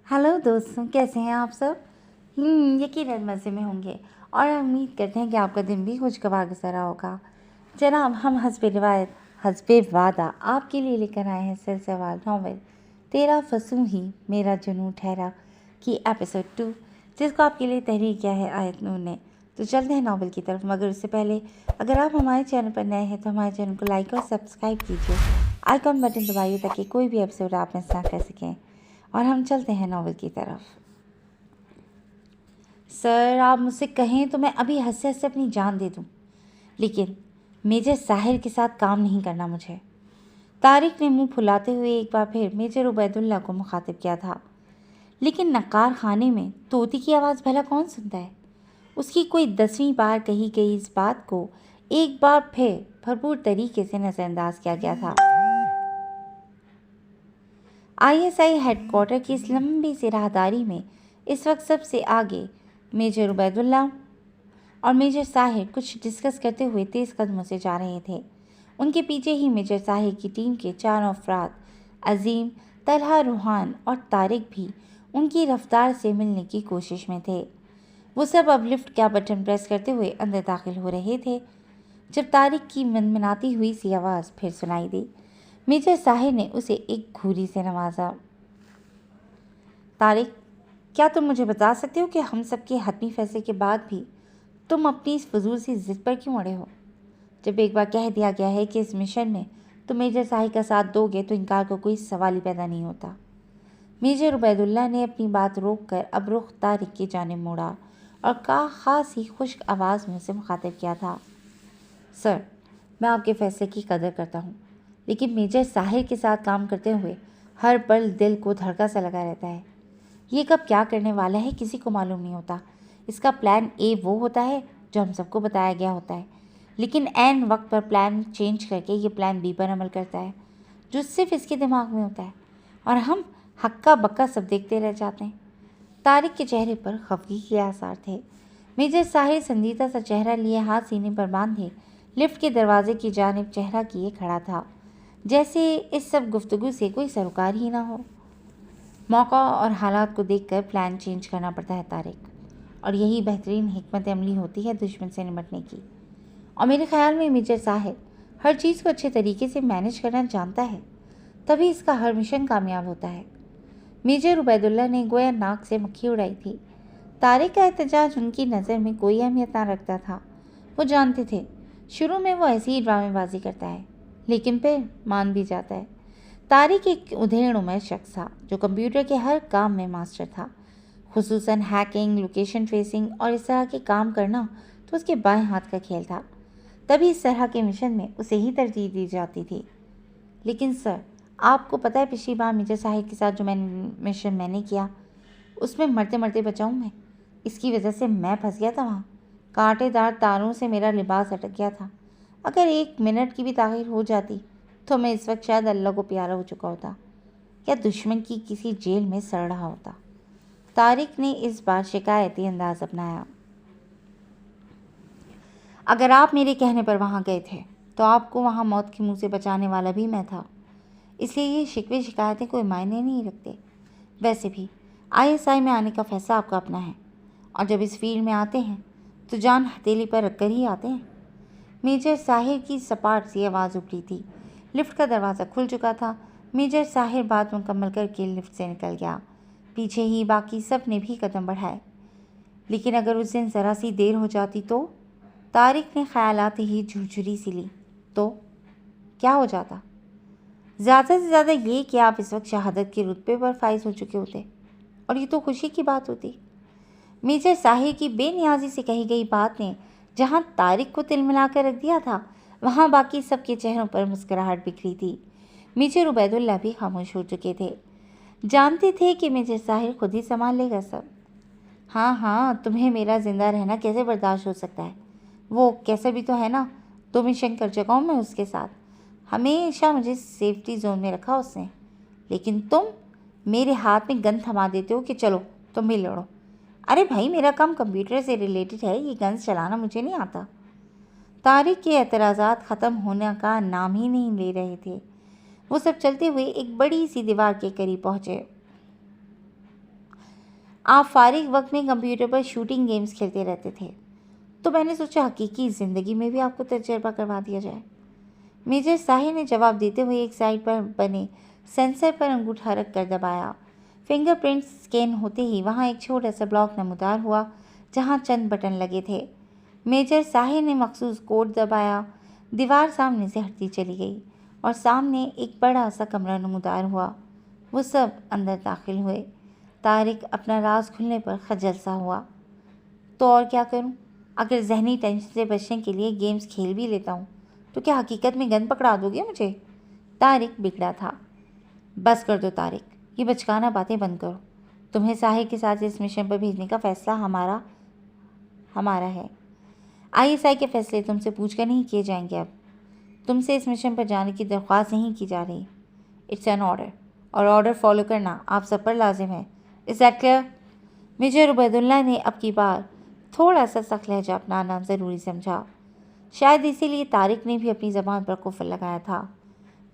Hello दोस्तों, कैसे हैं आप सब। यकीनन मज़े में होंगे और उम्मीद करते हैं कि आपका दिन भी खुशगवार गुजर रहा होगा। जनाब, हम हस्बे रिवायत हस्बे वादा आपके लिए लेकर आए हैं सिलसिलेवार नॉवल तेरा फसूं ही मेरा जुनून ठहरा की एपिसोड 2, जिसको आपके लिए तहरीर किया है आयत नूर ने। तो चलते हैं नॉवल की तरफ, मगर उससे पहले अगर आप हमारे चैनल पर नए हैं तो हमारे चैनल को लाइक और सब्सक्राइब कीजिए। आइकॉन बटन दबाइए ताकि कोई भी एपिसोड आप मिस ना कर सकें। और हम चलते हैं नॉवल की तरफ। सर, आप मुझसे कहें तो मैं अभी हंसते हंसते अपनी जान दे दूं, लेकिन मेजर साहिर के साथ काम नहीं करना मुझे। तारिक ने मुंह फुलाते हुए एक बार फिर मेजर उबैदुल्ला को मुखातिब किया था। लेकिन नक्कार खाने में तोती की आवाज़ भला कौन सुनता है। उसकी कोई 10वीं बार कही गई इस बात को एक बार फिर भरपूर तरीके से नज़रअंदाज किया गया था। आईएसआई हेडक्वार्टर की इस लंबी सी राहदारी में इस वक्त सबसे आगे मेजर उबैदुल्ला और मेजर साहिर कुछ डिस्कस करते हुए तेज़ कदमों से जा रहे थे। उनके पीछे ही मेजर साहिर की टीम के चारों अफराद अजीम, तलहा, रूहान और तारिक भी उनकी रफ्तार से मिलने की कोशिश में थे। वो सब अब लिफ्ट का बटन प्रेस करते हुए अंदर दाखिल हो रहे थे जब तारिक की मनमनाती हुई सी आवाज़ फिर सुनाई दी। मेजर साहिर ने उसे एक घूरी से नवाजा। तारिक, क्या तुम मुझे बता सकते हो कि हम सबके हतमी फैसले के बाद भी तुम अपनी इस फजूल सी जिद पर क्यों अड़े हो। जब एक बार कह दिया गया है कि इस मिशन में तुम मेजर साहिर का साथ दोगे तो इनकार का कोई सवाल ही पैदा नहीं होता। मेजर उबैदुल्ला ने अपनी बात रोककर अब रुख तारिक की जानिब मोड़ा और खास ही खुश्क आवाज़ में उसे मुखातिब किया था। सर, मैं आपके फैसले की कदर करता हूँ, लेकिन मेजर साहिर के साथ काम करते हुए हर पल दिल को धड़का सा लगा रहता है। ये कब क्या करने वाला है किसी को मालूम नहीं होता। इसका प्लान ए वो होता है जो हम सबको बताया गया होता है, लेकिन ऐन वक्त पर प्लान चेंज करके ये प्लान बी पर अमल करता है जो सिर्फ इसके दिमाग में होता है, और हम हक्का बक्का सब देखते रह जाते हैं। तारिक के चेहरे पर खफगी के आसार थे। मेजर साहिर संजीदा सा चेहरा लिए हाथ सीने पर बांधे लिफ्ट के दरवाजे की जानिब चेहरा किए खड़ा था, जैसे इस सब गुफ्तगू से कोई सरोकार ही ना हो। मौका और हालात को देखकर प्लान चेंज करना पड़ता है तारिक, और यही बेहतरीन हिकमत अमली होती है दुश्मन से निपटने की। और मेरे ख्याल में मेजर साहिर हर चीज़ को अच्छे तरीके से मैनेज करना जानता है, तभी इसका हर मिशन कामयाब होता है। मेजर उबैदुल्ला ने गोया नाक से मक्खी उड़ाई थी। तारिक का एहतजाज उनकी नज़र में कोई अहमियत ना रखता था। वो जानते थे शुरू में वो ऐसी ही ड्रामेबाजी करता है, लेकिन फिर मान भी जाता है। तारिक एक उधेड़ उम्र शख्स था जो कंप्यूटर के हर काम में मास्टर था, खुसूसन हैकिंग, लोकेशन ट्रेसिंग और इस तरह के काम करना तो उसके बाएं हाथ का खेल था। तभी इस तरह के मिशन में उसे ही तरजीह दी जाती थी। लेकिन सर, आपको पता है पिछली बार मेजर साहिब के साथ जो मिशन मैंने किया उसमें मरते मरते बचाऊँ मैं। इसकी वजह से मैं फंस गया था वहाँ। कांटेदार तारों से मेरा लिबास अटक गया था। अगर 1 मिनट की भी ताख़ीर हो जाती तो मैं इस वक्त शायद अल्लाह को प्यारा हो चुका होता या दुश्मन की किसी जेल में सड़ रहा होता। तारिक ने इस बार शिकायती अंदाज अपनाया। अगर आप मेरे कहने पर वहाँ गए थे तो आपको वहाँ मौत के मुंह से बचाने वाला भी मैं था, इसलिए ये शिकवे शिकायतें कोई मायने नहीं रखते। वैसे भी आईएसआई में आने का फैसला आपका अपना है, और जब इस फील्ड में आते हैं तो जान हथेली पर रखकर ही आते हैं। मेजर साहिर की सपाट सी आवाज़ उभरी थी। लिफ्ट का दरवाज़ा खुल चुका था। मेजर साहिर बात मुकम्मल करके लिफ्ट से निकल गया। पीछे ही बाकी सब ने भी कदम बढ़ाए। लेकिन अगर उस दिन ज़रा सी देर हो जाती तो? तारिक ने ख्यालात ही झुरझुरी सी ली। तो क्या हो जाता? ज़्यादा से ज़्यादा ये कि आप इस वक्त शहादत के रुतबे पर फाइज हो चुके होते, और ये तो खुशी की बात होती। मेजर साहिर की बेनियाजी से कही गई बात ने जहाँ तारिक को तिलमिला कर रख दिया था, वहाँ बाकी सबके चेहरों पर मुस्कुराहट बिखरी थी। मेजर उबैदुल्ला भी खामोश हो चुके थे। जानते थे कि मेजर साहिर खुद ही संभाल लेगा सब। हाँ हाँ, तुम्हें मेरा जिंदा रहना कैसे बर्दाश्त हो सकता है? वो कैसे भी तो है ना, 2 मिशन कर चुका हूँ मैं उसके साथ। हमेशा मुझे सेफ्टी जोन में रखा उसने। लेकिन तुम मेरे हाथ में गन थमा देते हो कि चलो तुम भी लड़ो। अरे भाई, मेरा काम कंप्यूटर से रिलेटेड है, ये गन्स चलाना मुझे नहीं आता। तारिक के एतराज़ात ख़त्म होने का नाम ही नहीं ले रहे थे। वो सब चलते हुए एक बड़ी सी दीवार के करीब पहुँचे। آپ فارغ وقت میں کمپیوٹر پر شوٹنگ گیمز کھیلتے رہتے تھے، تو میں نے سوچا حقیقی زندگی میں بھی آپ کو تجربہ کروا دیا جائے۔ میجر ساحر نے جواب دیتے ہوئے ایک سائٹ پر بنے سینسر پر انگوٹھا رکھ کر دبایا۔ فنگر پرنٹ سکین ہوتے ہی وہاں ایک چھوٹا سا بلاک نمودار ہوا جہاں چند بٹن لگے تھے۔ میجر ساحر نے مخصوص کوڈ دبایا، دیوار سامنے سے ہٹتی چلی گئی اور سامنے ایک بڑا سا کمرہ نمودار ہوا۔ وہ سب اندر داخل ہوئے۔ طارق اپنا راز کھلنے پر خجل سا ہوا۔ تو اور کیا کروں؟ اگر ذہنی ٹینشن سے بچنے کے لیے گیمز کھیل بھی لیتا ہوں تو کیا حقیقت میں گن پکڑا دو گے مجھے؟ طارق بگڑا تھا۔ بس کر دو طارق، یہ بچکانہ باتیں بند کرو۔ تمہیں ساحر کے ساتھ اس مشن پر بھیجنے کا فیصلہ ہمارا ہے۔ ISI کے فیصلے تم سے پوچھ کر نہیں کیے جائیں گے۔ اب تم سے اس مشن پر جانے کی درخواست نہیں کی جا رہی۔ اٹس این آرڈر، اور آرڈر فالو کرنا آپ سب پر لازم ہے۔ Is that clear? Major Obaidullah نے اب کی بار تھوڑا سا سخت لہجہ اپنانا ضروری سمجھا۔ شاید اسی لیے طارق نے بھی اپنی زبان پر قفل لگایا تھا۔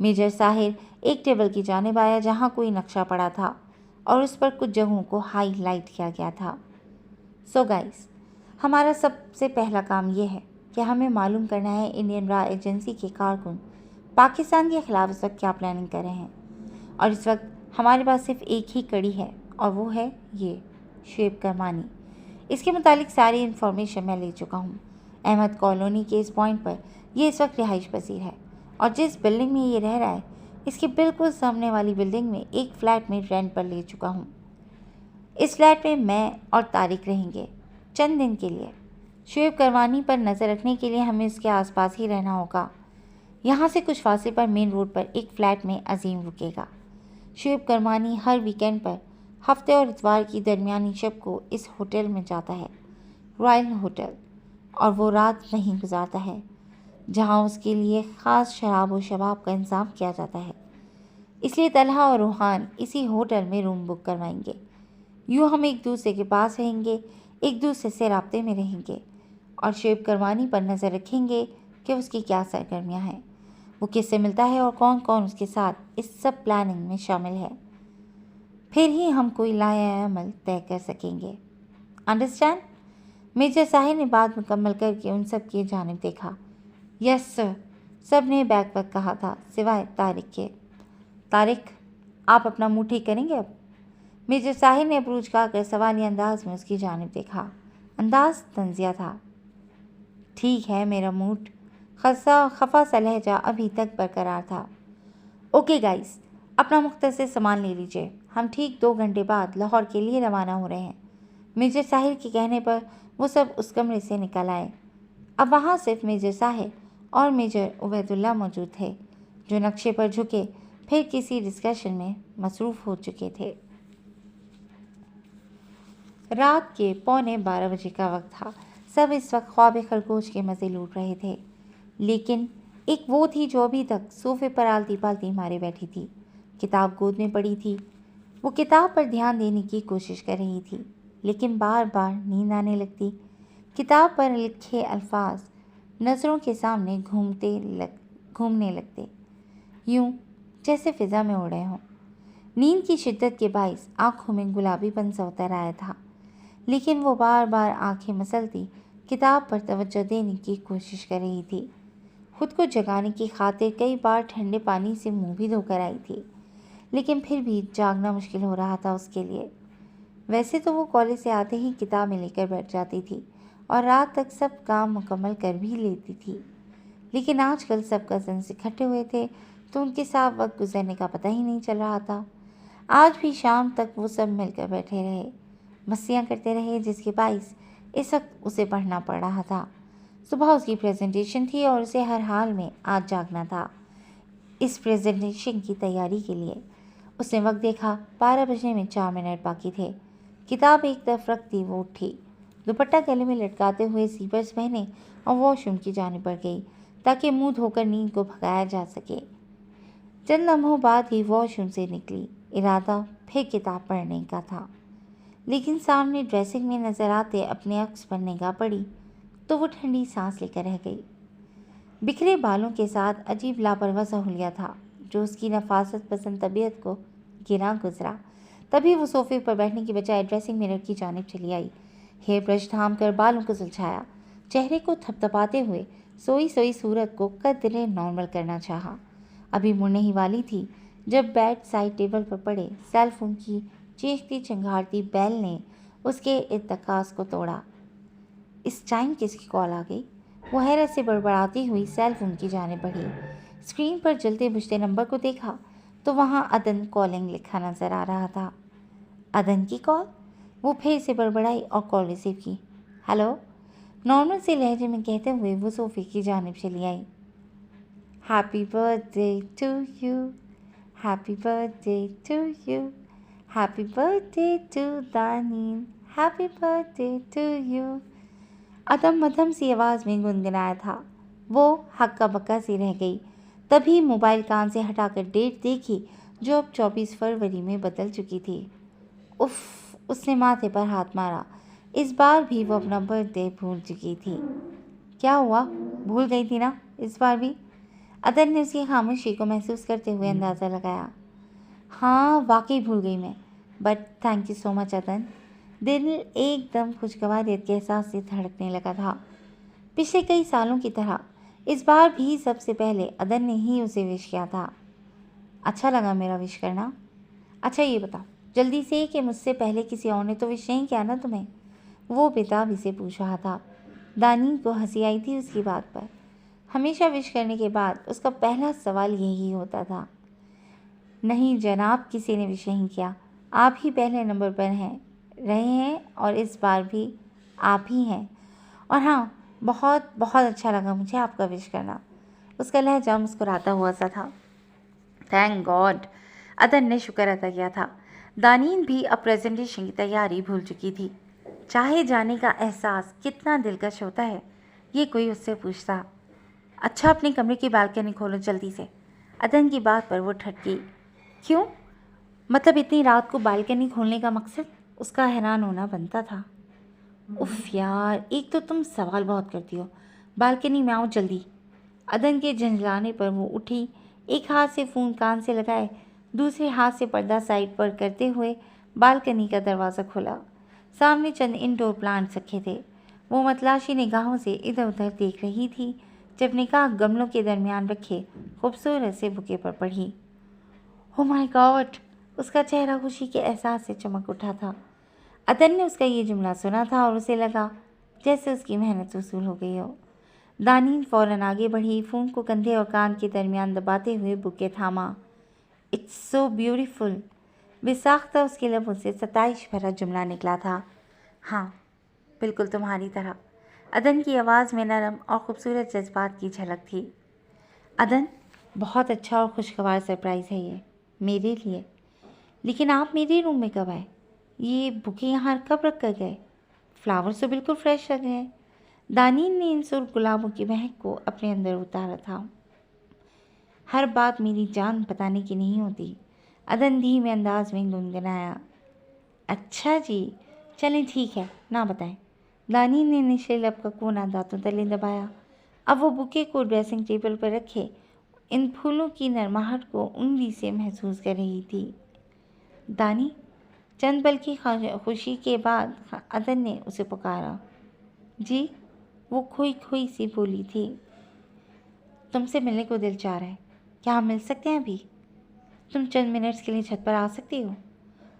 میجر ساحر ایک ٹیبل کی جانب آیا جہاں کوئی نقشہ پڑا تھا اور اس پر کچھ جگہوں کو ہائی لائٹ کیا گیا تھا۔ سو گائز، ہمارا سب سے پہلا کام یہ ہے کہ ہمیں معلوم کرنا ہے انڈین را ایجنسی کے کارکن پاکستان کے خلاف اس وقت کیا پلاننگ کر رہے ہیں، اور اس وقت ہمارے پاس صرف ایک ہی کڑی ہے اور وہ ہے یہ شعیب کرمانی۔ اس کے متعلق ساری انفارمیشن میں لے چکا ہوں۔ احمد کالونی کے اس پوائنٹ پر یہ اس وقت رہائش پذیر ہے، اور جس بلڈنگ میں یہ رہ رہا ہے اس کے بالکل سامنے والی بلڈنگ میں ایک فلیٹ میں رینٹ پر لے چکا ہوں۔ اس فلیٹ میں اور طارق رہیں گے چند دن کے لیے۔ شعیب کرمانی پر نظر رکھنے کے لیے ہمیں اس کے آس پاس ہی رہنا ہوگا۔ یہاں سے کچھ فاصلے پر مین روڈ پر ایک فلیٹ میں عظیم رکے گا۔ شعیب کرمانی ہر ویکینڈ پر ہفتے اور اتوار کی درمیانی شب کو اس ہوٹل میں جاتا ہے، رائل ہوٹل، اور وہ رات نہیں گزارتا ہے جہاں اس کے لیے خاص شراب و شباب کا انتظام کیا جاتا ہے۔ اس لیے طلحہ اور روحان اسی ہوٹل میں روم بک کروائیں گے۔ یوں ہم ایک دوسرے کے پاس رہیں گے، ایک دوسرے سے رابطے میں رہیں گے، اور شعیب کرمانی پر نظر رکھیں گے کہ اس کی کیا سرگرمیاں ہیں، وہ کس سے ملتا ہے اور کون کون اس کے ساتھ اس سب پلاننگ میں شامل ہے۔ پھر ہی ہم کوئی لائحہ عمل طے کر سکیں گے۔ انڈرسٹینڈ؟ میجر ساحر نے بات مکمل کر کے ان سب کی جانب دیکھا۔ یس سر، سب نے بیک وقت کہا تھا سوائے طارق کے۔ طارق، آپ اپنا منہ ٹھیک کریں گے اب؟ میجر ساحر نے اپروچ کا کر سوالیہ انداز میں اس کی جانب دیکھا۔ انداز طنزیہ تھا۔ ٹھیک ہے، میرا موڈ خفا سا لہجہ ابھی تک برقرار تھا۔ اوکے گائز، اپنا مختصر سامان لے لیجئے، ہم ٹھیک 2 گھنٹے بعد لاہور کے لیے روانہ ہو رہے ہیں۔ میجر ساحر کے کہنے پر وہ سب اس کمرے سے نکل آئے۔ اب وہاں صرف میجر ساحر اور میجر عبیداللہ موجود تھے، جو نقشے پر جھکے پھر کسی ڈسکشن میں مصروف ہو چکے تھے۔ رات کے 11:15 بجے کا وقت تھا۔ سب اس وقت خواب خرگوش کے مزے لوٹ رہے تھے، لیکن ایک وہ تھی جو ابھی تک صوفے پر آلتی پالتی مارے بیٹھی تھی، کتاب گود میں پڑی تھی۔ وہ کتاب پر دھیان دینے کی کوشش کر رہی تھی، لیکن بار بار نیند آنے لگتی۔ کتاب پر لکھے الفاظ نظروں کے سامنے گھومنے لگتے، یوں جیسے فضا میں اڑ رہے ہوں۔ نیند کی شدت کے باعث آنکھوں میں گلابی پن سا اتر آیا تھا، لیکن وہ بار بار آنکھیں مسلتی کتاب پر توجہ دینے کی کوشش کر رہی تھی۔ خود کو جگانے کی خاطر کئی بار ٹھنڈے پانی سے منہ بھی دھو کر آئی تھی، لیکن پھر بھی جاگنا مشکل ہو رہا تھا اس کے لیے۔ ویسے تو وہ کالج سے آتے ہی کتابیں لے کر بیٹھ جاتی تھی اور رات تک سب کام مکمل کر بھی لیتی تھی، لیکن آج کل سب کزنس اکٹھے ہوئے تھے تو ان کے ساتھ وقت گزرنے کا پتہ ہی نہیں چل رہا تھا۔ آج بھی شام تک وہ سب مل کر بیٹھے رہے، مستیاں کرتے رہے، جس کے باعث اس وقت اسے پڑھنا پڑ رہا تھا۔ صبح اس کی پریزنٹیشن تھی اور اسے ہر حال میں آج جاگنا تھا اس پریزنٹیشن کی تیاری کے لیے۔ اس نے وقت دیکھا، 12 بجنے میں 4 منٹ باقی تھے۔ کتاب ایک طرف رکھتی وہ اٹھی، دوپٹہ گلے میں لٹکاتے ہوئے سلیپرز پہنے اور واش روم کی جانب بڑھ گئی تاکہ منہ دھو کر نیند کو بھگایا جا سکے۔ چند لمحوں بعد ہی واش روم سے نکلی، ارادہ پھر کتاب پڑھنے کا تھا، لیکن سامنے ڈریسنگ میں نظر آتے اپنے عکس پر نگاہ پڑی تو وہ ٹھنڈی سانس لے کر رہ گئی۔ بکھرے بالوں کے ساتھ عجیب لاپرواہ سا حلیہ تھا جو اس کی نفاست پسند طبیعت کو گرا گزرا۔ तभी वो सोफे पर बैठने की बजाय ड्रेसिंग मिरर की जानिब चली आई। हेयर ब्रश थाम कर बालों को सुलझाया, चेहरे को थपथपाते हुए सोई सोई सूरत को कदरे नॉर्मल करना चाहा। अभी मुड़ने ही वाली थी जब बेड साइड टेबल पर पड़े सेल फोन की चीखती चिंगारती बेल ने उसके इत्तेकास को तोड़ा। इस टाइम किसकी कॉल आ गई? वो हैरत से बड़बड़ाती हुई सेल फोन की जाने बढ़ी। स्क्रीन पर जलते बुझते नंबर को देखा तो वहाँ अदन कॉलिंग लिखा नजर आ रहा था। अदन की कॉल? वो फिर से बड़बड़ाई और कॉल रिसीव की। हेलो, नॉर्मल से लहजे में कहते हुए वो सोफे की जानिब चली आई। Happy birthday to you, happy birthday to you, happy birthday to Daneen, happy birthday to you. अदम मदम सी आवाज़ में गुनगुनाया था। वो हक्का बक्का सी रह गई। तभी मोबाइल कान से हटाकर डेट देखी जो अब 24 फरवरी में बदल चुकी थी। उफ, उसने माथे पर हाथ मारा। इस बार भी वो अपना बर्थडे भूल चुकी थी। क्या हुआ, भूल गई थी ना इस बार भी? अदन ने उसकी खामोशी को महसूस करते हुए अंदाज़ा लगाया। हाँ, वाकई भूल गई मैं, but thank you so much अदन। दिल एकदम खुशगवारियत के एहसास से धड़कने लगा था। पिछले कई सालों की तरह इस बार भी सबसे पहले अदन ने ही उसे विश किया था। अच्छा लगा मेरा विश करना। अच्छा ये बता जल्दी से कि मुझसे पहले किसी और ने तो विश नहीं किया ना तुम्हें? वो बेताबी से पूछ रहा था। दानी को हंसी आई थी उसकी बात पर। हमेशा विश करने के बाद उसका पहला सवाल यही होता था। नहीं जनाब, किसी ने विश नहीं किया। आप ही पहले नंबर पर रहे हैं और इस बार भी आप ही हैं। और हाँ, बहुत बहुत अच्छा लगा मुझे आपका विश करना। उसका लहजा मुस्कुराता हुआ सा था। थैंक गॉड, अदन ने शुक्र अदा किया था। दानीन भी अब प्रेजेंटेशन की तैयारी भूल चुकी थी। चाहे जाने का एहसास कितना दिलकश होता है, ये कोई उससे पूछता। अच्छा, अपने कमरे की बालकनी खोलो जल्दी से। अदन की बात पर वो ठटकी। क्यों? मतलब इतनी रात को बालकनी खोलने का मकसद? उसका हैरान होना बनता था। उफ यार, एक तो तुम सवाल बहुत करती हो। बालकनी में आओ जल्दी। अदन के झंझलाने पर वो उठी, एक हाथ से फ़ोन कान से लगाए, दूसरे हाथ से पर्दा साइड पर करते हुए बालकनी का दरवाज़ा खोला। सामने चंद इंडोर प्लांट्स रखे थे। वो मतलाशी निगाहों से इधर उधर देख रही थी जब निगाह गमलों के दरमियान रखे खूबसूरत से बुके पर पड़ी। Oh my God! उसका चेहरा खुशी के एहसास से चमक उठा था। अदन ने उसका ये जुमला सुना था और उसे लगा जैसे उसकी मेहनत वसूल हो गई हो। दानीन फ़ौरन आगे बढ़ी, फ़ोन को कंधे और कान के दरमियान दबाते हुए बुके थामा। It's so beautiful. बेसाख्ता उसके लबों से सताइश भरा जुमला निकला था। हाँ, बिल्कुल तुम्हारी तरह। अदन की आवाज़ में नरम और ख़ूबसूरत जज्बात की झलक थी। अदन, बहुत अच्छा और खुशगवार सरप्राइज़ है ये मेरे लिए। लेकिन आप मेरे रूम में कब आए? ये बुके यहाँ कब रख कर गए? फ्लावर्स तो बिल्कुल फ्रेश लग रहे हैं। दानीन ने इन सुर्ख गुलाबों की महक को अपने अंदर उतारा था। हर बात मेरी जान बताने की नहीं होती, अदन धीमे अंदाज में गुनगुनाया। अच्छा जी, चलें ठीक है, ना बताएं। दानीन ने निचले लब का कोना दांतों तले दबाया। अब वो बुके को ड्रेसिंग टेबल पर रखे इन फूलों की नरमाहट को उंगली से महसूस कर रही थी। दानी, चंद पल की खुशी के बाद अदन ने उसे पुकारा। जी, वो खोई खोई सी बोली थी। तुमसे मिलने को दिल चाह रहा है, क्या हम मिल सकते हैं अभी? तुम चंद मिनट्स के लिए छत पर आ सकती हो?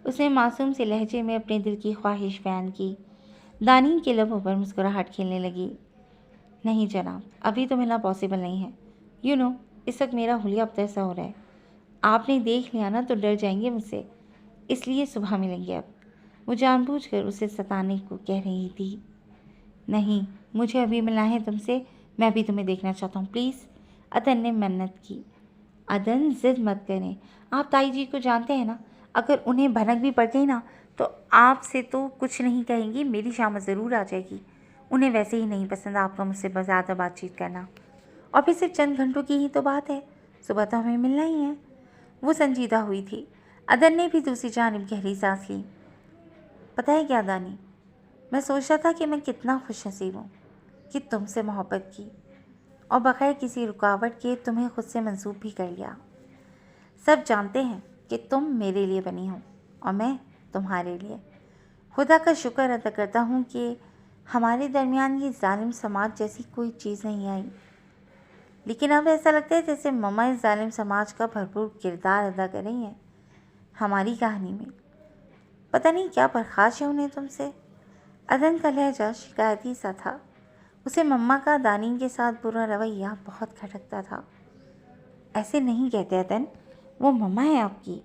उसने मासूम से लहजे में अपने दिल की ख्वाहिश बयान की। दानीन के लबों पर मुस्कुराहट खेलने लगी। नहीं जनाब, अभी तो मिलना पॉसिबल नहीं है। यू नो, इस वक्त मेरा हुलिया अबतर सा हो रहा है। आपने देख लिया ना तो डर जाएंगे मुझसे, इसलिए सुबह मिलेंगे अब। वो जानबूझकर उसे सताने को कह रही थी। नहीं, मुझे अभी मिलना है तुमसे, मैं भी तुम्हें देखना चाहता हूँ प्लीज़। अदन ने मन्नत की। अदन, ज़िद मत करें, आप ताई जी को जानते हैं ना, अगर उन्हें भनक भी पड़ गई ना तो आपसे तो कुछ नहीं कहेंगी, मेरी शामत ज़रूर आ जाएगी। उन्हें वैसे ही नहीं पसंद आपका मुझसे ज़्यादा बातचीत करना, और फिर सिर्फ चंद घंटों की ही तो बात है, सुबह तो हमें मिलना ही है। वो संजीदा हुई थी। अदन ने भी दूसरी जानिब गहरी सांस ली। पता है क्या दानी, मैं सोच रहा था कि मैं कितना खुशनसीब हूँ कि तुमसे मोहब्बत की और बग़ैर किसी रुकावट के तुम्हें खुद से मंसूब भी कर लिया। सब जानते हैं कि तुम मेरे लिए बनी हो और मैं तुम्हारे लिए। खुदा का शुक्र अदा करता हूँ कि हमारे दरमियान ये जालिम समाज जैसी कोई चीज़ नहीं आई। लेकिन अब ऐसा लगता है जैसे मम्मा इस जालिम समाज का भरपूर किरदार अदा कर रही हैं हमारी कहानी में। पता नहीं क्या बर्खास्त है उन्हें तुमसे। अदन का लहजा शिकायती सा था। उसे मम्मा का दानीन के साथ बुरा रवैया बहुत खटकता था। ऐसे नहीं कहते अदन, वो मम्मा है आपकी।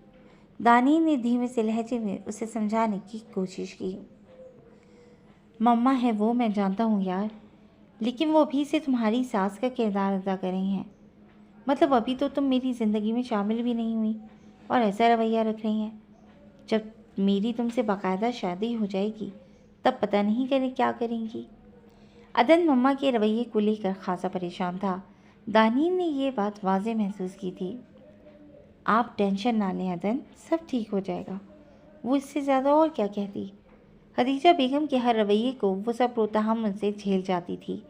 दानीन ने धीमे से लहजे में उसे समझाने की कोशिश की। मम्मा है वो, मैं जानता हूँ यार, लेकिन वो अभी से तुम्हारी सास का किरदार अदा कर रही हैं। मतलब अभी तो तुम मेरी ज़िंदगी में शामिल भी नहीं हुई और ऐसा रवैया रख रही हैं। जब मेरी तुमसे बाकायदा शादी हो जाएगी तब पता नहीं करे क्या करेंगी। अदन मम्मा के रवैये को लेकर खासा परेशान था। दानीन ने ये बात वाज़ेह महसूस की थी। आप टेंशन ना लें अदन, सब ठीक हो जाएगा। वो इससे ज़्यादा और क्या कहती। खदीजा बेगम के हर रवैये को वो सब रोतहम से झेल जाती थी,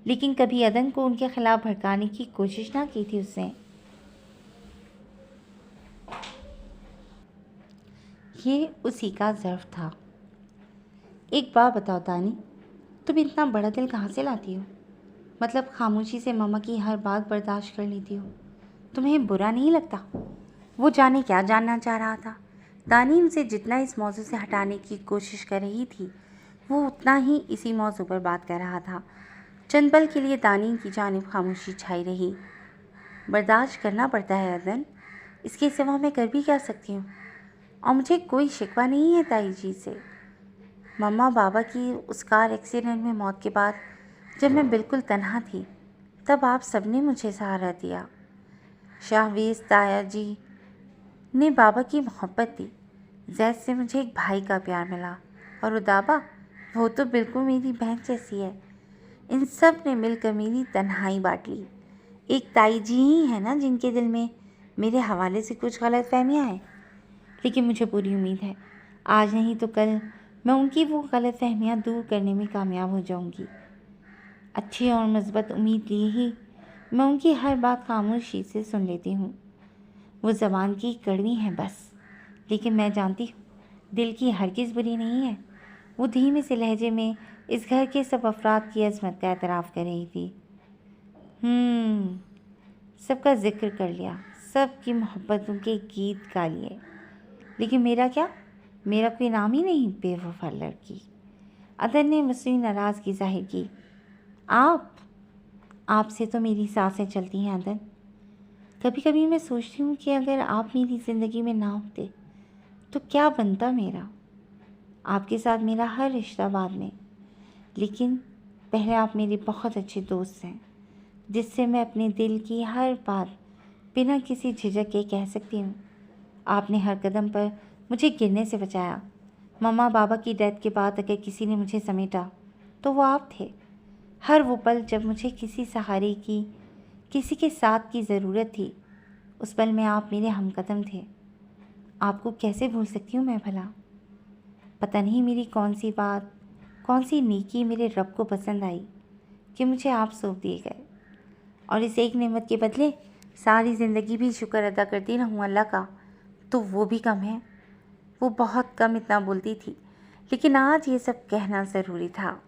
लेकिन कभी अदन को उनके खिलाफ भड़काने की कोशिश ना की थी उसने। ये उसी का ज़र्फ था। एक बात बताओ दानी, तुम इतना बड़ा दिल कहाँ से लाती हो? मतलब खामोशी से मम्मा की हर बात बर्दाश्त कर लेती हो। तुम्हें बुरा नहीं लगता? वो जाने क्या जानना चाह रहा था। दानी उसे जितना इस मौजू से हटाने की कोशिश कर रही थी, वो उतना ही इसी मौजू पर बात कर रहा था। चंद पल के लिए दानी की जानिब खामोशी छाई रही। बर्दाश्त करना पड़ता है अदन, इसके सिवा मैं कर भी क्या सकती हूँ। और मुझे कोई शिकवा नहीं है ताई जी से। मम्मा बाबा की उस कार एक्सीडेंट में मौत के बाद जब मैं बिल्कुल तन्हा थी, तब आप सबने मुझे सहारा दिया। शाहवेज ताया जी ने बाबा की मोहब्बत दी। जैद से मुझे एक भाई का प्यार मिला, और उदाबा, वो तो बिल्कुल मेरी बहन जैसी है। इन सब ने मिलकर मेरी तन्हाई बांट ली। एक ताई जी ही है ना जिनके दिल में मेरे हवाले से कुछ गलत फहमियाँ हैं। लेकिन मुझे पूरी उम्मीद है आज नहीं तो कल मैं उनकी वो गलत फहमियाँ दूर करने में कामयाब हो जाऊंगी। अच्छी और مثبت उम्मीद लिए ही मैं उनकी हर बात खामोशी से सुन लेती हूँ। वो ज़बान की कड़वी हैं बस, लेकिन मैं जानती हूँ दिल की हरगिज़ बुरी नहीं है। वो धीमे से लहजे में इस घर के सब अफराद की अजमत का एतराफ़ कर रही थी। सबका जिक्र कर लिया, सबकी मोहब्बतों के गीत गा लिए, लेकिन मेरा क्या? मेरा कोई नाम ही नहीं, बेवफा लड़की। अदन ने मसनूई नाराज़गी जाहिर की। आपसे तो मेरी सांसें चलती हैं अदन। कभी कभी मैं सोचती हूँ कि अगर आप मेरी ज़िंदगी में ना होते तो क्या बनता मेरा। आपके साथ मेरा हर रिश्ता बाद में, लेकिन पहले आप मेरे बहुत अच्छे दोस्त हैं, जिससे मैं अपने दिल की हर बात बिना किसी झिझक के कह सकती हूँ। आपने हर कदम पर मुझे गिरने से बचाया। मम्मा बाबा की डेथ के बाद अगर किसी ने मुझे समेटा तो वो आप थे। हर वो पल जब मुझे किसी सहारे की, किसी के साथ की ज़रूरत थी, उस पल में आप मेरे हमकदम थे। आपको कैसे भूल सकती हूँ मैं भला। पता नहीं मेरी कौन सी बात, कौन सी नेकी मेरे रब को पसंद आई कि मुझे आप सौंप दिए गए, और इस एक नेमत के बदले सारी ज़िंदगी भी शुक्र अदा करती रहूँ अल्लाह का, तो वो भी कम है। वो बहुत कम इतना बोलती थी, लेकिन आज ये सब कहना ज़रूरी था।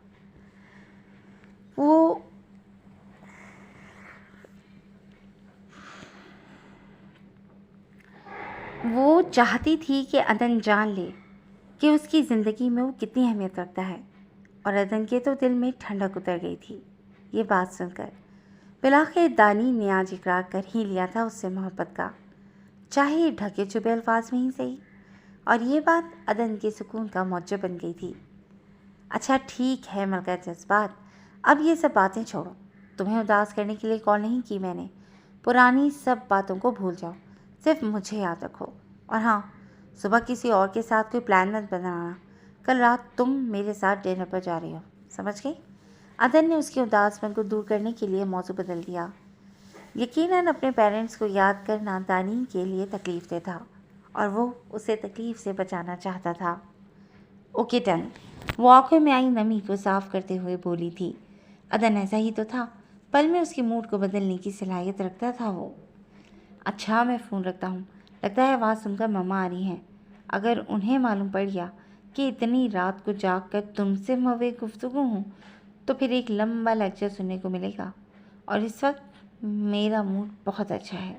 वो चाहती थी कि अदन जान ले कि उसकी ज़िंदगी में वो कितनी अहमियत रखता है, और अदन के तो दिल में ठंडक उतर गई थी ये बात सुनकर। बिलाखिर दानी ने आज इकरार कर ही लिया था उससे मोहब्बत का, चाहे ढके छुपे अल्फाज में ही सही, और ये बात अदन के सुकून का मौजब बन गई थी। अच्छा ठीक है मलका जज्बात, अब ये सब बातें छोड़ो। तुम्हें उदास करने के लिए कॉल नहीं की मैंने। पुरानी सब बातों को भूल जाओ, सिर्फ मुझे याद रखो। और हाँ, सुबह किसी और के साथ कोई प्लान मत बनाना। कल रात तुम मेरे साथ डिनर पर जा रही हो, समझ गई? अदन ने उसके उदासपन को दूर करने के लिए मौजू बदल दिया। यकीनन अपने पेरेंट्स को याद करना दानी के लिए तकलीफ दे था, और वो उसे तकलीफ से बचाना चाहता था। Okay done. वो आंखों में आई नमी को साफ करते हुए बोली थी। अदन ऐसा ही तो था, पल में उसके मूड को बदलने की सलाहियत रखता था वो। अच्छा मैं फ़ोन रखता हूँ, लगता है आवाज़ सुनकर मम्मा आ रही हैं। اگر انہیں معلوم پڑ گیا کہ اتنی رات کو جاگ کر تم سے موے گفتگو ہوں تو پھر ایک لمبا لیکچر سننے کو ملے گا، اور اس وقت میرا موڈ بہت اچھا ہے،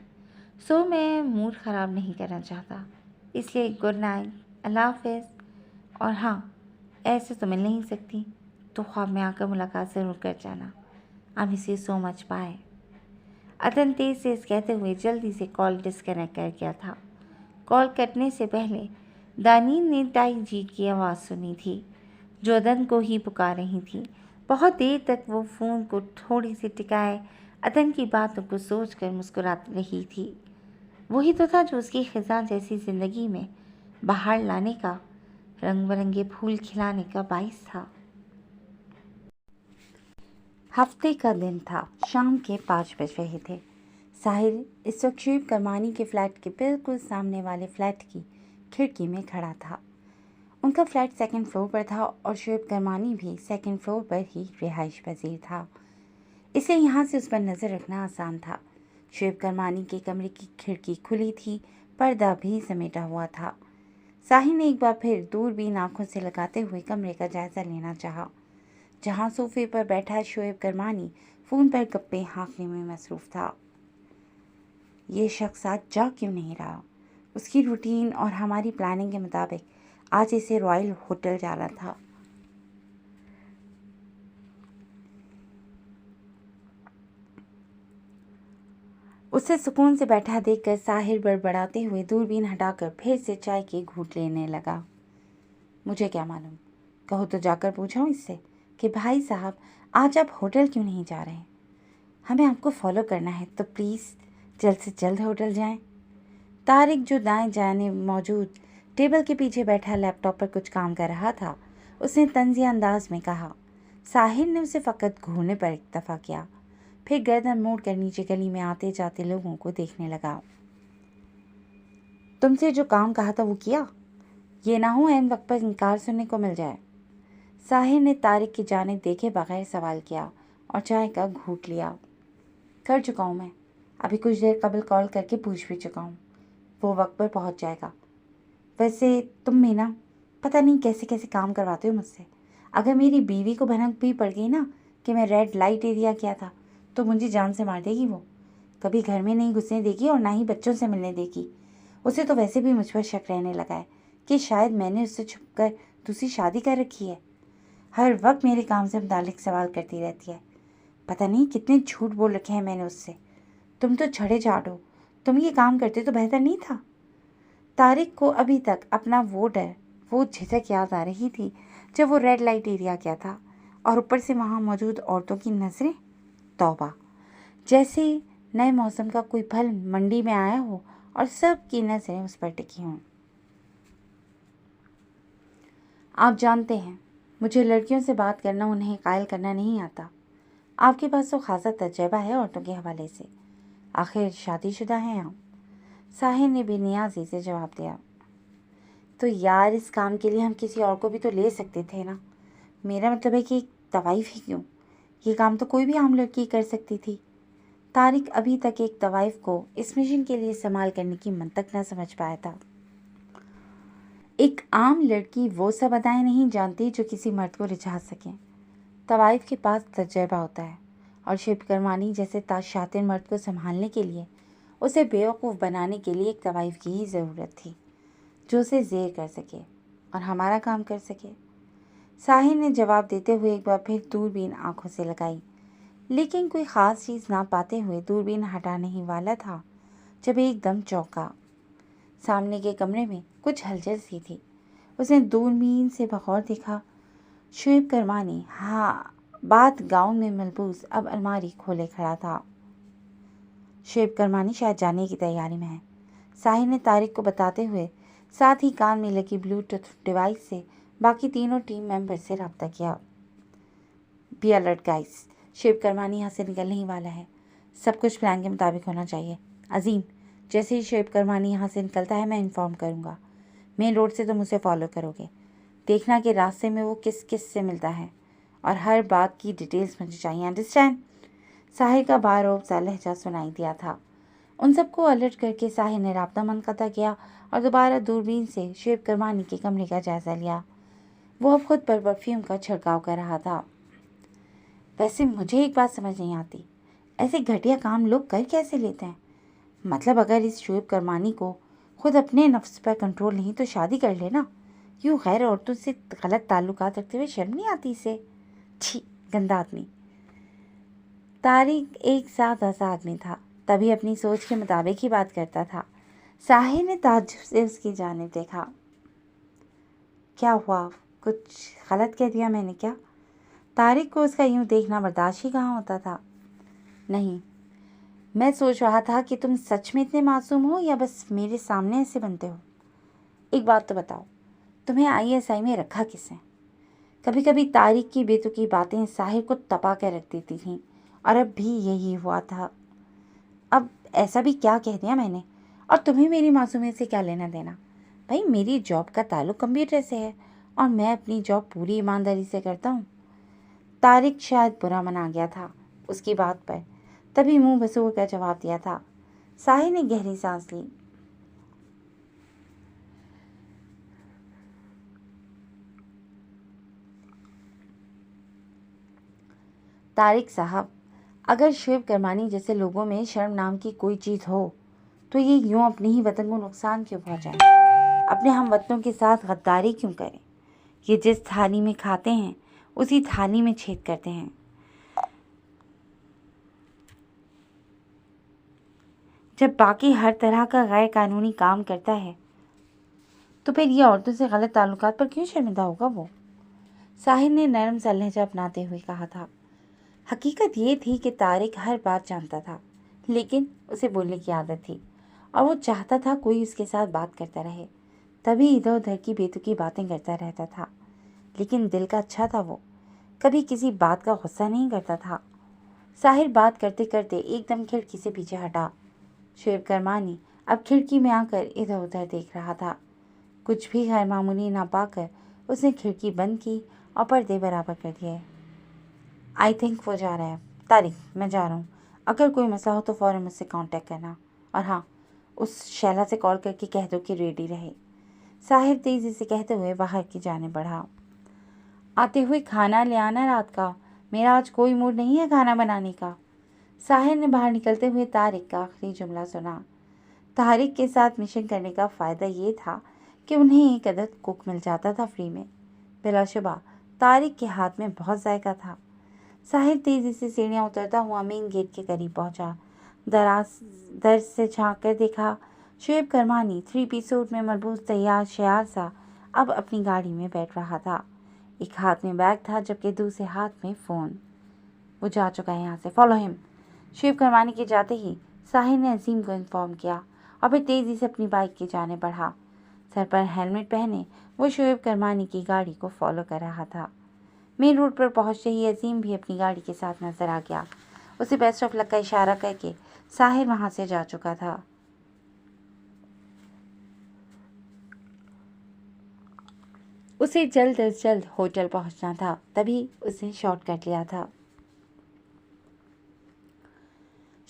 سو میں موڈ خراب نہیں کرنا چاہتا، اس لیے گڈ نائٹ، اللہ حافظ۔ اور ہاں، ایسے تو مل نہیں سکتی تو خواب میں آ کر ملاقات ضرور کر جانا۔ I miss you so much, bye. Adan تیز تیز کہتے ہوئے جلدی سے کال ڈسکنیکٹ کر گیا تھا۔ کال کٹنے سے پہلے دانین نے تائی جی کی آواز سنی تھی جو عدن کو ہی پکار رہی تھی۔ بہت دیر تک وہ فون کو تھوڑی سی ٹکائے عدن کی باتوں کو سوچ کر مسکراتی رہی تھی۔ وہی تو تھا جو اس کی خزاں جیسی زندگی میں بہار لانے کا، رنگ برنگے پھول کھلانے کا باعث تھا۔ ہفتے کا دن تھا، شام کے 5 بج رہے تھے۔ ساحر اس وقت شعیب کرمانی کے فلیٹ کے بالکل سامنے والے فلیٹ کی کھڑکی میں کھڑا تھا۔ ان کا فلیٹ 2nd فلور پر تھا اور شعیب کرمانی بھی 2nd فلور پر ہی رہائش پذیر تھا، اس لیے یہاں سے اس پر نظر رکھنا آسان تھا۔ شعیب کرمانی کے کمرے کی کھڑکی کھلی تھی، پردہ بھی سمیٹا ہوا تھا۔ ساحر نے ایک بار پھر دوربین آنکھوں سے لگاتے ہوئے کمرے کا جائزہ لینا چاہا، جہاں صوفے پر بیٹھا شعیب کرمانی فون پر گپیں ہانکنے میں مصروف تھا۔ یہ شخص آج جاگ کیوں نہیں رہا؟ اس کی روٹین اور ہماری پلاننگ کے مطابق آج اسے رائل ہوٹل جانا تھا۔ اسے سکون سے بیٹھا دیکھ کر ساحر بڑبڑاتے ہوئے دوربین ہٹا کر پھر سے چائے کے گھونٹ لینے لگا۔ مجھے کیا معلوم، کہو تو جا کر پوچھو اس سے کہ بھائی صاحب آج آپ ہوٹل کیوں نہیں جا رہے؟ ہمیں آپ کو فالو کرنا ہے تو پلیز جلد سے جلد ہوٹل جائیں۔ طارق جو دائیں جانب موجود ٹیبل کے پیچھے بیٹھا لیپ ٹاپ پر کچھ کام کر رہا تھا، اس نے طنزیہ انداز میں کہا۔ ساحر نے اسے فقط گھورنے پر اکتفا کیا، پھر گردن موڑ کر نیچے گلی میں آتے جاتے لوگوں کو دیکھنے لگا۔ تم سے جو کام کہا تھا وہ کیا؟ یہ نہ ہو عین وقت پر انکار سننے کو مل جائے۔ ساحر نے طارق کی جانب دیکھے بغیر سوال کیا اور چائے کا گھونٹ لیا۔ کر چکا ہوں میں، ابھی کچھ دیر قبل کال کر کے پوچھ بھی چکا ہوں، وہ وقت پر پہنچ جائے گا۔ ویسے تم میں نا پتہ نہیں کیسے کیسے کام کرواتے ہو مجھ سے۔ اگر میری بیوی کو بھنک بھی پڑ گئی نا کہ میں ریڈ لائٹ ایریا کیا تھا تو مجھے جان سے مار دے گی۔ وہ کبھی گھر میں نہیں گھسنے دے گی اور نہ ہی بچوں سے ملنے دے گی۔ اسے تو ویسے بھی مجھ پر شک رہنے لگا ہے کہ شاید میں نے اس سے چھپ کر دوسری شادی کر رکھی ہے۔ ہر وقت میرے کام سے متعلق سوال کرتی رہتی ہے۔ پتہ نہیں کتنے جھوٹ بول رکھے ہیں میں نے اس سے۔ تم تو چھڑے چاٹ ہو، تم یہ کام کرتے تو بہتر نہیں تھا؟ طارق کو ابھی تک اپنا وہ ڈر، وہ جھجک یاد آ رہی تھی جب وہ ریڈ لائٹ ایریا کیا تھا، اور اوپر سے وہاں موجود عورتوں کی نظریں۔ توبہ، جیسے نئے موسم کا کوئی پھل منڈی میں آیا ہو اور سب کی نظریں اس پر ٹکی ہوں۔ آپ جانتے ہیں مجھے لڑکیوں سے بات کرنا، انہیں قائل کرنا نہیں آتا۔ آپ کے پاس تو خاصا تجربہ ہے عورتوں کے حوالے سے، آخر شادی شدہ ہیں آپ۔ ساحر نے بے نیازی سے جواب دیا۔ تو یار اس کام کے لیے ہم کسی اور کو بھی تو لے سکتے تھے نا۔ میرا مطلب ہے کہ ایک طوائف ہی کیوں، یہ کام تو کوئی بھی عام لڑکی کر سکتی تھی۔ طارق ابھی تک ایک طوائف کو اس مشن کے لیے استعمال کرنے کی منطق نہ سمجھ پایا تھا۔ ایک عام لڑکی وہ سب ادائیں نہیں جانتی جو کسی مرد کو رجھا سکیں۔ طوائف کے پاس تجربہ ہوتا ہے، اور شعیب کرمانی جیسے شاطر مرد کو سنبھالنے کے لیے، اسے بیوقوف بنانے کے لیے ایک طوائف کی ہی ضرورت تھی جو اسے زیر کر سکے اور ہمارا کام کر سکے۔ ساحر نے جواب دیتے ہوئے ایک بار پھر دوربین آنکھوں سے لگائی، لیکن کوئی خاص چیز نہ پاتے ہوئے دوربین ہٹانے ہی والا تھا جب ایک دم چونکا۔ سامنے کے کمرے میں کچھ ہلچل سی تھی۔ اس نے دوربین سے بغور دیکھا۔ شعیب کرمانی بات گاؤن میں ملبوس اب الماری کھولے کھڑا تھا۔ شعیب کرمانی شاید جانے کی تیاری میں ہے، ساحر نے طارق کو بتاتے ہوئے ساتھ ہی کان میں لگی بلوٹوتھ ڈیوائس سے باقی تینوں ٹیم ممبر سے رابطہ کیا۔ Be alert guys, Shoaib Kirmani یہاں سے نکلنے ہی والا ہے، سب کچھ پلان کے مطابق ہونا چاہیے۔ عظیم، جیسے ہی شعیب کرمانی یہاں سے نکلتا ہے میں انفارم کروں گا۔ مین روڈ سے تم اسے فالو کرو گے، دیکھنا کہ راستے میں وہ کس کس سے ملتا ہے، اور ہر بات کی ڈیٹیلز مجھے چاہیے، انڈرسٹینڈ؟ ساحر کا باروب سا لہجہ سنائی دیا تھا۔ उन सबको अलर्ट करके साहिर ने राब्ता मुनक़ता किया और दोबारा दूरबीन से शुएब करमानी के कमरे का जायज़ा लिया। वो अब खुद पर परफ्यूम का छिड़काव कर रहा था। वैसे मुझे एक बात समझ नहीं आती, ऐसे घटिया काम लोग कर कैसे लेते हैं? मतलब अगर इस शुएब करमानी को खुद अपने नफ्स पर कंट्रोल नहीं तो शादी कर लेना। यूँ गैर औरतों से गलत ताल्लुकात रखते हुए शर्म नहीं आती इसे? छी, गंदा आदमी। तारिक एक सादा सा आदमी था, तभी अपनी सोच के मुताबिक ही बात करता था। साहिर ने ताज्जुब से उसकी जानिब देखा। क्या हुआ, कुछ गलत कह दिया मैंने क्या? तारिक को उसका यूं देखना बर्दाश्त ही कहाँ होता था। नहीं, मैं सोच रहा था कि तुम सच में इतने मासूम हो या बस मेरे सामने ऐसे बनते हो। एक बात तो बताओ, तुम्हें ISI में रखा किसने? कभी कभी तारिक की बेतुकी बातें साहिर को तपा कर रख देती थीं, और अब भी यही हुआ था। अब ऐसा भी क्या कह दिया मैंने, और तुम्हें मेरी मासूमियत से क्या लेना देना? भाई, मेरी जॉब का ताल्लुक कंप्यूटर से है और मैं अपनी जॉब पूरी ईमानदारी से करता हूँ। तारिक शायद बुरा मना गया था उसकी बात पर, तभी मुंह बसूर कर जवाब दिया था। साहिर ने गहरी सांस ली। तारिक साहब, अगर शुएब करमानी जैसे लोगों में शर्म नाम की कोई चीज़ हो तो ये यूं अपने ही वतन को नुकसान क्यों पहुंचाएं? अपने हम वतनों के साथ गद्दारी क्यों करें? ये जिस थाली में खाते हैं उसी थाली में छेद करते हैं। जब बाकी हर तरह का गैर कानूनी काम करता है तो फिर ये औरतों से गलत ताल्लुकात पर क्यों शर्मिंदा होगा वो? साहिर ने नरम सा लहजा अपनाते हुए कहा था। हकीकत ये थी कि तारिक हर बात जानता था, लेकिन उसे बोलने की आदत थी और वो चाहता था कोई उसके साथ बात करता रहे, तभी इधर उधर की बेतुकी बातें करता रहता था। लेकिन दिल का अच्छा था वो, कभी किसी बात का गुस्सा नहीं करता था। साहिर बात करते करते एकदम खिड़की से पीछे हटा। शुएब करमानी अब खिड़की में आकर इधर उधर देख रहा था। कुछ भी गैर मामूली ना पाकर उसने खिड़की बंद की और पर्दे बराबर कर दिए। आई थिंक वो जा रहा है। तारिक, मैं जा रहा हूँ। अगर कोई मसला हो तो फ़ौरन मुझसे कांटेक्ट करना, और हाँ, उस शैला से कॉल करके कह दो कि रेडी रहे। साहिर तेज़ी से कहते हुए बाहर की जाने बढ़ा। आते हुए खाना ले आना रात का, मेरा आज कोई मूड नहीं है खाना बनाने का। साहिर ने बाहर निकलते हुए तारिक का आखिरी जुमला सुना। तारिक के साथ मिशन करने का फ़ायदा ये था कि उन्हें एक अदद कुक मिल जाता था फ्री में। बिलाशुबा तारिक के हाथ में बहुत जायका था। साहिर तेज़ी से सीढ़ियाँ उतरता हुआ मेन गेट के करीब पहुंचा। दर से झांक कर देखा, शुएब करमानी 3 पीस सूट में मलबूस तैयार श्यार सा अब अपनी गाड़ी में बैठ रहा था। एक हाथ में बैग था जबकि दूसरे हाथ में फ़ोन। वो जा चुका है यहाँ से, फॉलो हिम। शुएब करमानी के जाते ही साहिर ने अजीम को इन्फॉर्म किया और फिर तेज़ी से अपनी बाइक की जाने बढ़ा। सर पर हेलमेट पहने वो शुएब करमानी की गाड़ी को फॉलो कर रहा था। मेन रोड पर पहुंचते ही अजीम भी अपनी गाड़ी के साथ नजर आ गया। उसे बेस्ट ऑफ लक का इशारा करके साहिर वहां से जा चुका था। उसे जल्द अज जल्द होटल पहुंचना था, तभी उसने शॉर्टकट लिया था।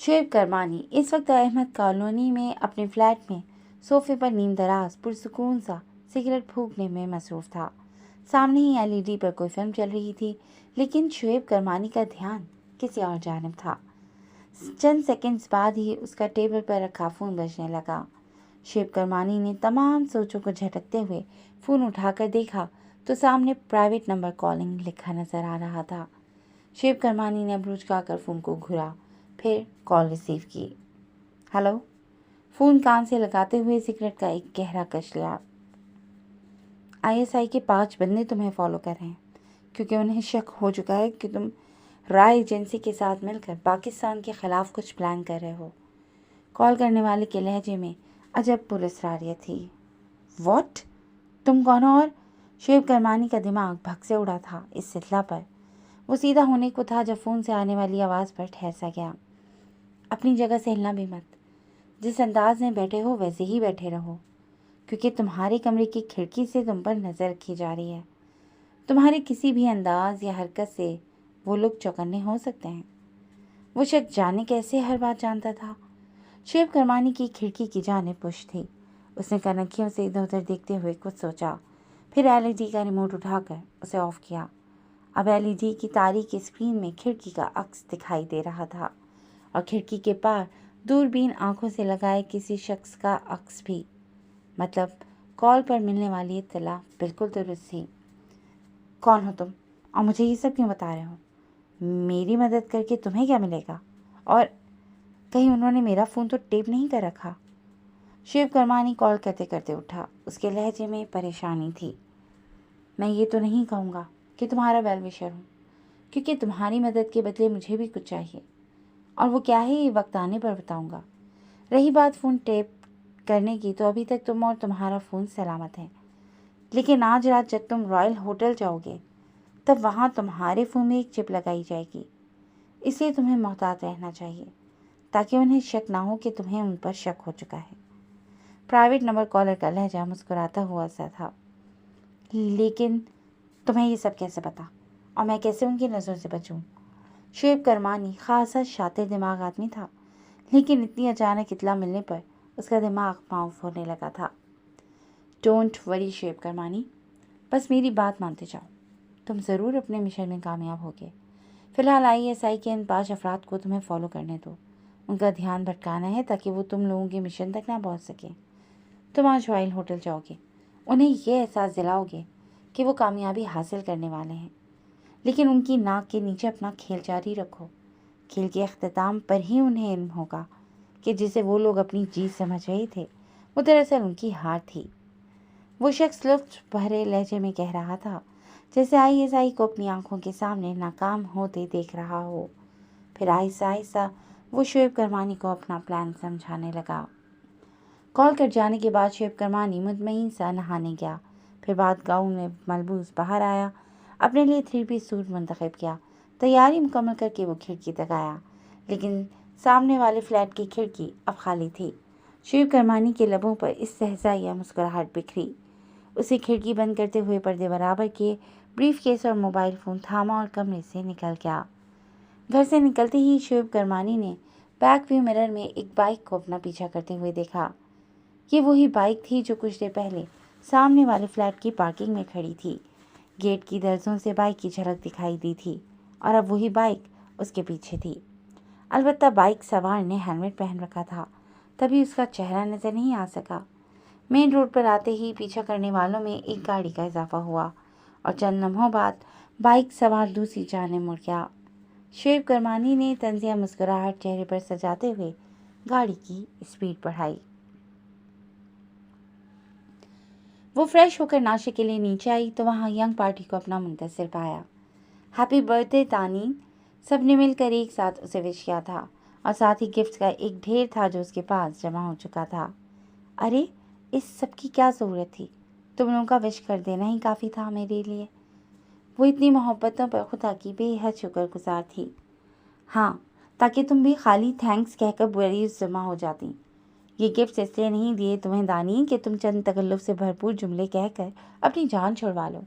शुएब करमानी इस वक्त अहमद कॉलोनी में अपने फ्लैट में सोफे पर नींदराज पुरसुकून सा सिगरेट फूंकने में मसरूफ था। सामने ही LED पर कोई फिल्म चल रही थी, लेकिन शुएब करमानी का ध्यान किसी और जानिब था। चंद सेकंड्स बाद ही उसका टेबल पर रखा फ़ोन बजने लगा। शुएब करमानी ने तमाम सोचों को झटकते हुए फ़ोन उठाकर देखा तो सामने प्राइवेट नंबर कॉलिंग लिखा नजर आ रहा था। शुएब करमानी ने अबरूज खाकर फ़ोन को घुरा, फिर कॉल रिसीव की। हेलो। फ़ोन कान से लगाते हुए सिगरेट का एक गहरा कश लिया। ISI के 5 बंदे तुम्हें फॉलो कर रहे हैं क्योंकि उन्हें शक हो चुका है कि तुम राय एजेंसी के साथ मिलकर पाकिस्तान के ख़िलाफ़ कुछ प्लान कर रहे हो। कॉल करने वाले के लहजे में अजब पुरस्कारियत थी। व्हाट? तुम कौन हो? और शुएब करमानी का दिमाग भग से उड़ा था इस सिलसिला पर। वो सीधा होने को था जब फ़ोन से आने वाली आवाज़ पर ठहर सा गया। अपनी जगह से हिलना भी मत। जिस अंदाज में बैठे हो वैसे ही बैठे रहो, क्योंकि तुम्हारे कमरे की खिड़की से तुम पर नज़र रखी जा रही है। तुम्हारे किसी भी अंदाज या हरकत से वो लोग चौकन्ने हो सकते हैं। वो शख्स जाने कैसे हर बात जानता था। शुएब करमानी की खिड़की की जानिब पुश थी। उसने कनखियों से इधर उधर देखते हुए कुछ सोचा, फिर एलईडी का रिमोट उठाकर उसे ऑफ किया। अब एलईडी की तारीकी स्क्रीन में खिड़की का अक्स दिखाई दे रहा था और खिड़की के पार दूरबीन आंखों से लगाए किसी शख्स का अक्स भी। मतलब कॉल पर मिलने वाली इत्तला बिल्कुल दुरुस्त थी। कौन हो तुम और मुझे ये सब क्यों बता रहे हो? मेरी मदद करके तुम्हें क्या मिलेगा? और कहीं उन्होंने मेरा फ़ोन तो टेप नहीं कर रखा? शुएब करमानी कॉल करते करते उठा। उसके लहजे में परेशानी थी। मैं ये तो नहीं कहूँगा कि तुम्हारा वेल विशर हूँ, क्योंकि तुम्हारी मदद के बदले मुझे भी कुछ चाहिए, और वो क्या है ये वक्त आने पर बताऊँगा। रही बात फ़ोन टेप करने की, तो अभी तक तुम और तुम्हारा फ़ोन सलामत है, लेकिन आज रात जब तुम रॉयल होटल जाओगे तब वहाँ तुम्हारे फ़ोन में एक चिप लगाई जाएगी। इसलिए तुम्हें मोहतात रहना चाहिए ताकि उन्हें शक ना हो कि तुम्हें उन पर शक हो चुका है। प्राइवेट नंबर कॉलर का लहजा मुस्कुराता हुआ सा था। लेकिन तुम्हें ये सब कैसे पता, और मैं कैसे उनकी नज़रों से बचूं? शुएब करमानी खासा शातिर दिमाग आदमी था, लेकिन इतनी अचानक इतला मिलने पर उसका दिमाग माउफ होने लगा था। डोंट वरी शुएब करमानी, बस मेरी बात मानते जाओ, तुम ज़रूर अपने मिशन में कामयाब होगे। फ़िलहाल ISI के इन 5 अफराद को तुम्हें फॉलो करने दो। उनका ध्यान भटकाना है ताकि वो तुम लोगों के मिशन तक ना पहुंच सकें। तुम आज रॉयल होटल जाओगे, उन्हें ये एहसास दिलाओगे कि वो कामयाबी हासिल करने वाले हैं, लेकिन उनकी नाक के नीचे अपना खेल जारी रखो। खेल के अख्ताम पर ही उन्हें इल्म होगा कि जिसे वो लोग अपनी जीत समझ रहे थे वो दरअसल उनकी हार थी। वो शख्स लुत्फ भरे लहजे में कह रहा था, जैसे ISI को अपनी आंखों के सामने नाकाम होते देख रहा हो। फिर आहिस्ता आहिस्ता वो शुएब करमानी को अपना प्लान समझाने लगा। कॉल कट जाने के बाद शुएब करमानी मुतमईन सा नहाने गया। फिर बाद गाउन में मलबूस बाहर आया, अपने लिए 3 पीस सूट मुंतखब किया। तैयारी मुकम्मल करके वो खिड़की तक आया, लेकिन सामने वाले फ्लैट की खिड़की अब खाली थी। शुएब करमानी के लबों पर इस्तहज़ा या मुस्कुराहट बिखरी। उसे खिड़की बंद करते हुए पर्दे बराबर किए, ब्रीफ केस और मोबाइल फ़ोन थामा और कमरे से निकल गया। घर से निकलते ही शुएब करमानी ने बैक व्यू मिरर में एक बाइक को अपना पीछा करते हुए देखा। ये वही बाइक थी जो कुछ देर पहले सामने वाले फ्लैट की पार्किंग में खड़ी थी। गेट की दर्जों से बाइक की झलक दिखाई दी थी और अब वही बाइक उसके पीछे थी। अलबत्ता बाइक सवार ने हेलमेट पहन रखा था, तभी उसका चेहरा नजर नहीं आ सका। मेन रोड पर आते ही पीछा करने वालों में एक गाड़ी का इजाफा हुआ और चंद लम्हों बाद बाइक सवार दूसरी जाने मुड़ गया। शुएब करमानी ने तंजिया मुस्कुराहट चेहरे पर सजाते हुए गाड़ी की स्पीड बढ़ाई। वो फ्रेश होकर नाश्ते के लिए नीचे आई तो वहाँ यंग पार्टी को अपना मुंतज़िर पाया। हैप्पी बर्थडे तानीन, सबने मिलकर एक साथ उसे विश किया था और साथ ही गिफ्ट्स का एक ढेर था जो उसके पास जमा हो चुका था। अरे, इस सब की क्या ज़रूरत थी? तुम लोगों का विश कर देना ही काफ़ी था मेरे लिए। वो इतनी मोहब्बतों पर खुदा की बेहद शुक्रगुजार थी। हाँ, ताकि तुम भी खाली थैंक्स कहकर बुरी जमा हो जाती। ये गिफ्ट इसलिए नहीं दिए तुम्हें दानी कि तुम चंद तकल्लुफ़ से भरपूर जुमले कहकर अपनी जान छुड़वा लो।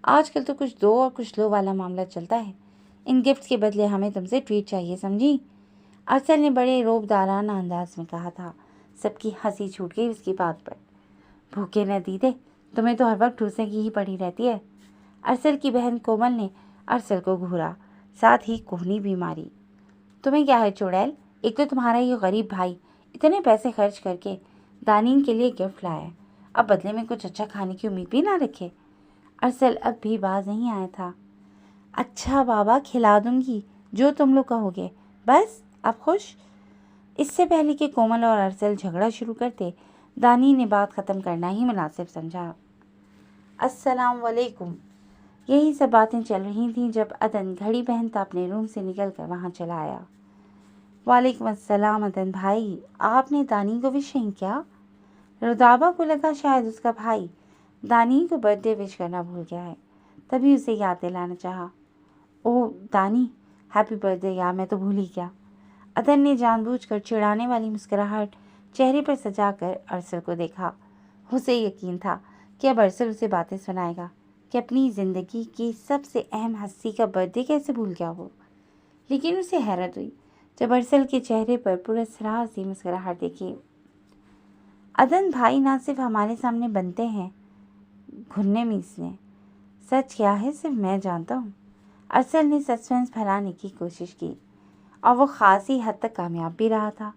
आजकल तो कुछ दो और कुछ लो वाला मामला चलता है। इन गिफ्ट्स के बदले हमें तुमसे ट्रीट चाहिए, समझी? अरसल ने बड़े रोबदाराना अंदाज में कहा था। सबकी हंसी छूट गई उसकी बात पर। भूखे न दीदे, तुम्हें तो हर वक्त ठूसने की ही पड़ी रहती है। अरसल की बहन कोमल ने अरसल को घूरा, साथ ही कोहनी भी मारी। तुम्हें क्या है चुड़ैल, एक तो तुम्हारा ये गरीब भाई इतने पैसे खर्च करके दानीन के लिए गिफ्ट लाया है, अब बदले में कुछ अच्छा खाने की उम्मीद भी ना रखे। अरसल अब भी बाज नहीं आया था। अच्छा बाबा, खिला दूंगी जो तुम लोग कहोगे, बस अब खुश। इससे पहले कि कोमल और अरसल झगड़ा शुरू करते, दानी ने बात ख़त्म करना ही मुनासिब समझा। अस्सलाम वालेकुम। यही सब बातें चल रही थीं जब अदन घड़ी पहनता अपने रूम से निकलकर वहाँ चला आया। वालेकुम अस्सलाम अदन भाई, आपने दानी को विश नहीं किया? रुदाबा को लगा शायद उसका भाई दानी को बर्थडे विश करना भूल गया है, तभी उसे याद दिलाना चाहा। ओह दानी, हैप्पी बर्थडे यार, मैं तो भूल ही गया। अदन ने जानबूझकर चिढ़ाने वाली मुस्कुराहट चेहरे पर सजाकर अरसल को देखा। उसे यकीन था कि अब अरसल उसे बातें सुनाएगा कि अपनी ज़िंदगी की सबसे अहम हस्ती का बर्थडे कैसे भूल गया हो। लेकिन उसे हैरत हुई जब अरसल के चेहरे पर पुरस्कार सी मुस्कुराहट देखी। अदन भाई ना सिर्फ हमारे सामने बनते हैं घुनने मीसने, सच क्या है सिर्फ मैं जानता हूँ। अरसल ने सस्पेंस फैलाने की कोशिश की और वो खासी हद तक कामयाब भी रहा था।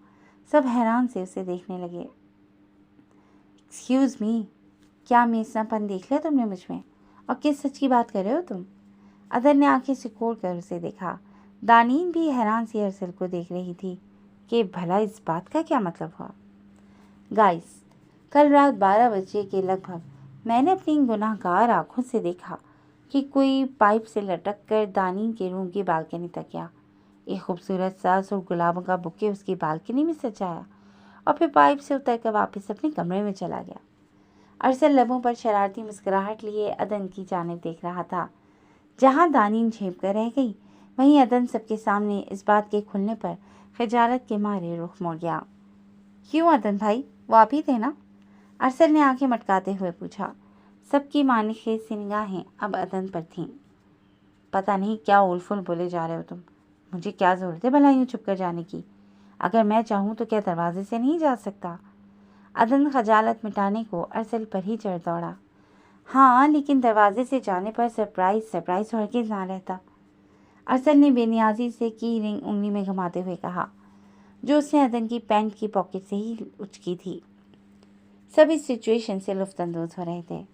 सब हैरान से उसे देखने लगे। एक्सक्यूज़ मी, क्या मेसनापन देख लिया तुमने मुझ में? और किस सच की बात कर रहे हो तुम? अदन ने आंखें सिकोड़ कर उसे देखा। दानीन भी हैरान सी अरसल को देख रही थी कि भला इस बात का क्या मतलब हुआ। गाइस, कल रात 12 बजे के लगभग मैंने अपनी गुनाहगार आंखों से देखा कि कोई पाइप से लटक कर दानीन के रूम की बालकनी तक गया। एक खूबसूरत सास और गुलाबों का बुके उसकी बालकनी में सजाया और फिर पाइप से उतर कर वापस अपने कमरे में चला गया। अरसल लबों पर शरारती मुस्कुराहट लिए अदन की जानिब देख रहा था। जहाँ दानीन झेप कर रह गई, वहीं अदन सबके सामने इस बात के खुलने पर खजालत के मारे रुख मोड़ गया। क्यों अदन भाई, वो आप ही थे ना? अरसल ने आंखें मटकाते हुए पूछा। सबकी मानिखे सी निगाहें अब अदन पर थीं। पता नहीं क्या उलफुल बोले जा रहे हो तुम। मुझे क्या ज़रूरत है भला यूँ छुप कर जाने की? अगर मैं चाहूँ तो क्या दरवाजे से नहीं जा सकता? अदन खजालत मिटाने को अरसल पर ही चढ़ दौड़ा। हाँ, लेकिन दरवाजे से जाने पर सरप्राइज हरगिज़ ना रहता। अरसल ने बेनियाजी से की रिंग उंगली में घुमाते हुए कहा, जो उसने अदन की पैंट की पॉकेट से ही उचकी थी। सब इस सिचुएशन से लुफ्तंदोज हो रहे थे।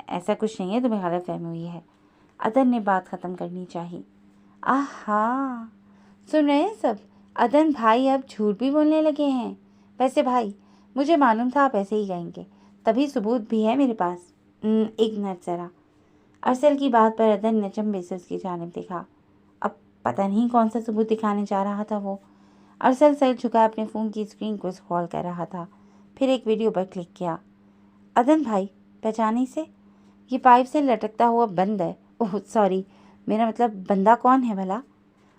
ऐसा कुछ नहीं है, तुम्हें गलतफहमी हुई है। अदन ने बात ख़त्म करनी चाहिए। आहा, सुन रहे हैं सब? अदन भाई अब झूठ भी बोलने लगे हैं। वैसे भाई, मुझे मालूम था आप ऐसे ही कहेंगे, तभी सबूत भी है मेरे पास। एक मिनट ज़रा। अरसल की बात पर अदन ने चंबे से उसकी जानिब देखा। अब पता नहीं कौन सा सबूत दिखाने जा रहा था वो। अरसल सर झुका अपने फ़ोन की स्क्रीन को स्क्रॉल कर रहा था, फिर एक वीडियो पर क्लिक किया। अदन भाई, पहचाने से? ये पाइप से लटकता हुआ बंद है। ओह सॉरी, मेरा मतलब बंदा कौन है भला?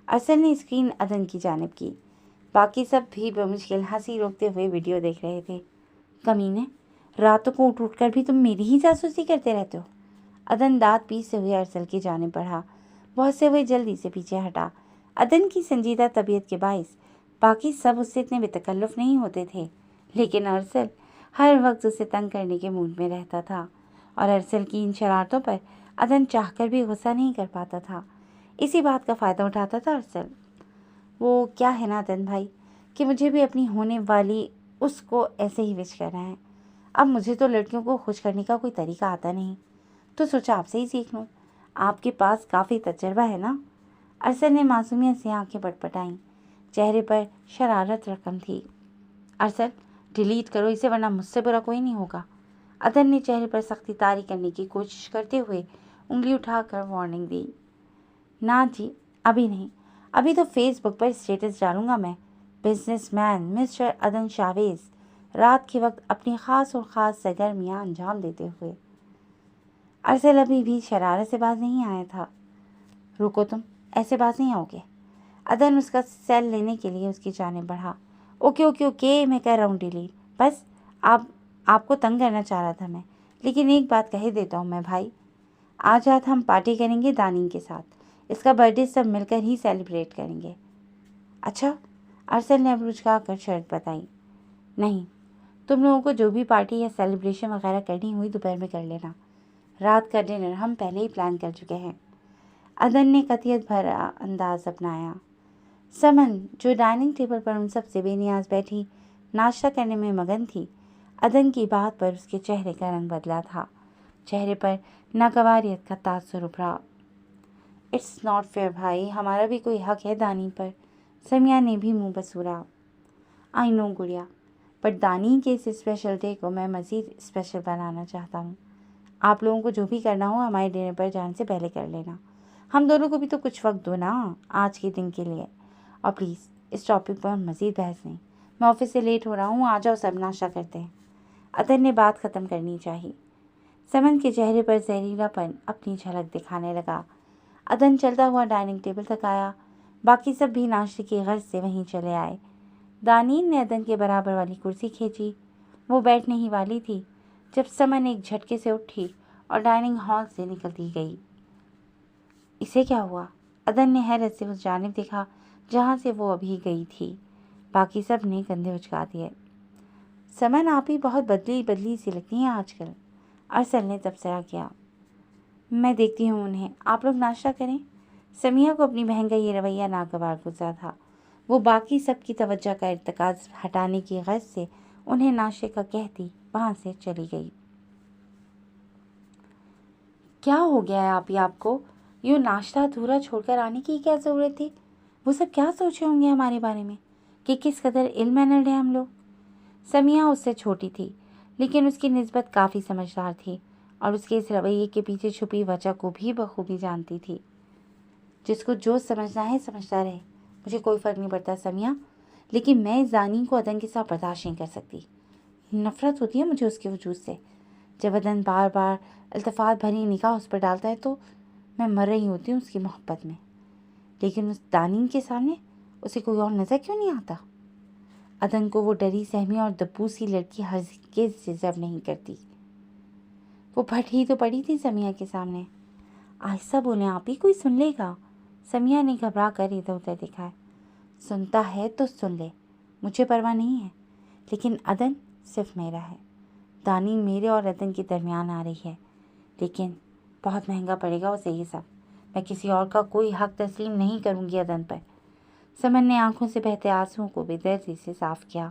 अरसल ने स्क्रीन अदन की जानिब की। बाकी सब भी बमुश्किल हंसी रोकते हुए वीडियो देख रहे थे। कमीने, रातों को उठ कर भी तुम मेरी ही जासूसी करते रहते हो। अदन दांत पीसते हुए अरसल की जानिब बढ़ा। बहुत से हुए जल्दी से पीछे हटा। अदन की संजीदा तबीयत के बाइस बाकी सब उससे इतने बेतकल्लुफ़ नहीं होते थे, लेकिन अरसल हर वक्त उसे तंग करने के मूड में रहता था और अरसल की इन शरारतों पर अदन चाहकर भी गुस्सा नहीं कर पाता था। इसी बात का फ़ायदा उठाता था अरसल। वो क्या है ना अदन भाई, कि मुझे भी अपनी होने वाली उसको ऐसे ही विश करना है। अब मुझे तो लड़कियों को खुश करने का कोई तरीका आता नहीं, तो सोचा आपसे ही सीख लूँ। आपके पास काफ़ी तजर्बा है ना? अरसल ने मासूमियत से आंखें पटपटाईं। चेहरे पर शरारत रकम थी। अरसल, डिलीट करो इसे, वरना मुझसे बुरा कोई नहीं होगा। अदन ने चेहरे पर सख्ती तारी करने की कोशिश करते हुए उंगली उठाकर वार्निंग दी। ना जी, अभी नहीं। अभी तो फेसबुक पर स्टेटस डालूंगा मैं। बिजनेसमैन मिस्टर अदन शावेज रात के वक्त अपनी ख़ास और ख़ास सरगर्मियाँ अंजाम देते हुए। अरसल अभी भी शरारत से बाज नहीं आया था। रुको तुम, ऐसे बाज नहीं आओगे। अदन उसका सेल लेने के लिए उसकी जानिब बढ़ा। ओके ओके ओके, मैं कर रहा हूँ डिलीट। बस आपको तंग करना चाह रहा था मैं, लेकिन एक बात कह देता हूँ मैं भाई, आज रात हम पार्टी करेंगे दानीन के साथ। इसका बर्थडे सब मिलकर ही सेलिब्रेट करेंगे। अच्छा, अरसल ने अब रुझका कर शर्त बताई। नहीं, तुम लोगों को जो भी पार्टी या सेलिब्रेशन वगैरह करनी हुई दोपहर में कर लेना। रात का डिनर हम पहले ही प्लान कर चुके हैं। अदन ने कतियत भरा अंदाज अपनाया। समन, जो डाइनिंग टेबल पर उन सब से बेनियाज बैठी नाश्ता करने में मगन थी, अदन की बात पर उसके चेहरे का रंग बदला था। चेहरे पर नागवारियत का तासुर उभरा। इट्स नॉट फेयर भाई, हमारा भी कोई हक है दानी पर। समिया ने भी मुंह बसूरा। आई नो गुड़िया, बट दानी के इस स्पेशल डे को मैं मज़ीद स्पेशल बनाना चाहता हूँ। आप लोगों को जो भी करना हो हमारे डिनर पर जाने से पहले कर लेना। हम दोनों को भी तो कुछ वक्त दो ना आज के दिन के लिए। और प्लीज़ इस टॉपिक पर मज़ीद बहस नहीं। मैं ऑफिस से लेट हो रहा हूँ, आ जाओ सब नाश्ता करते हैं। अदन ने बात ख़त्म करनी चाहिए। समन के चेहरे पर जहरीलापन अपनी झलक दिखाने लगा। अदन चलता हुआ डाइनिंग टेबल तक आया। बाकी सब भी नाश्ते की गर्ज से वहीं चले आए। दानीन ने अदन के बराबर वाली कुर्सी खींची। वो बैठने ही वाली थी जब समन एक झटके से उठी और डाइनिंग हॉल से निकलती गई। इसे क्या हुआ? अदन ने हैरत से उस जानिब देखा جہاں سے وہ ابھی گئی تھی۔ باقی سب نے کندھے اچکا دیے۔ سمن آپ ہی بہت بدلی سی لگتی ہیں آج کل، ارسل نے تبصرہ کیا۔ میں دیکھتی ہوں انہیں، آپ لوگ ناشتہ کریں۔ سمیہ کو اپنی بہن کا یہ رویہ ناگوار گزرا تھا۔ وہ باقی سب کی توجہ کا ارتکاز ہٹانے کی غرض سے انہیں ناشتے کا کہتی وہاں سے چلی گئی۔ کیا ہو گیا ہے آپ کو؟ یوں ناشتہ ادھورا چھوڑ کر آنے کی کیا ضرورت تھی؟ وہ سب کیا سوچے ہوں گے ہمارے بارے میں کہ کس قدر علم مینرڈ ہیں ہم لوگ۔ سمیہ اس سے چھوٹی تھی لیکن اس کی نسبت کافی سمجھدار تھی اور اس کے اس رویے کے پیچھے چھپی وجہ کو بھی بخوبی جانتی تھی۔ جس کو جو سمجھنا ہے سمجھتا رہے، مجھے کوئی فرق نہیں پڑتا سمیہ، لیکن میں اس زانی کو عدن کے ساتھ برداشت نہیں کر سکتی۔ نفرت ہوتی ہے مجھے اس کے وجود سے۔ جب عدن بار بار التفات بھری نگاہ اس پر ڈالتا ہے تو میں مر رہی ہوتی ہوں اس کی محبت میں، لیکن اس دانین کے سامنے اسے کوئی اور نظر کیوں نہیں آتا؟ عدن کو وہ ڈری سہمی اور دبوسی لڑکی ہرگز ڈیزرو نہیں کرتی۔ وہ پھٹ ہی تو پڑی تھی سمیہ کے سامنے۔ آہستہ بولیں آپ ہی، کوئی سن لے گا۔ سمیہ نے گھبرا کر ادھر ادھر دکھایا۔ سنتا ہے تو سن لے، مجھے پرواہ نہیں ہے، لیکن عدن صرف میرا ہے۔ دانین میرے اور عدن کے درمیان آ رہی ہے، لیکن بہت مہنگا پڑے گا اسے یہ سب۔ میں کسی اور کا کوئی حق تسلیم نہیں کروں گی عدن پر۔ سمن نے آنکھوں سے بہتے آنسوؤں کو بے دردی سے صاف کیا۔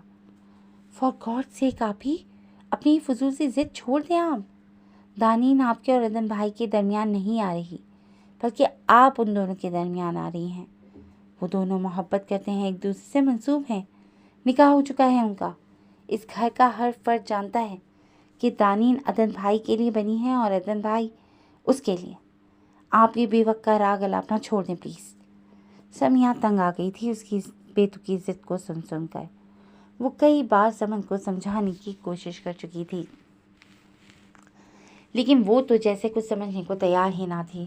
فار گاڈ سیک آپ ہی، اپنی فضول سی ضد چھوڑ دیں آپ۔ دانین آپ کے اور عدن بھائی کے درمیان نہیں آ رہی، بلکہ آپ ان دونوں کے درمیان آ رہی ہیں۔ وہ دونوں محبت کرتے ہیں، ایک دوسرے سے منسوب ہیں، نکاح ہو چکا ہے ان کا۔ اس گھر کا ہر فرد جانتا ہے کہ دانین عدن بھائی کے لیے بنی ہے اور عدن بھائی اس کے لیے۔ آپ یہ بے وقت کا راگ الاپنا چھوڑ دیں پلیز۔ سمیہ تنگ آ گئی تھی اس کی بے تکی ضد کو سن کر۔ وہ کئی بار سمن کو سمجھانے کی کوشش کر چکی تھی، لیکن وہ تو جیسے کچھ سمجھنے کو تیار ہی نہ تھی۔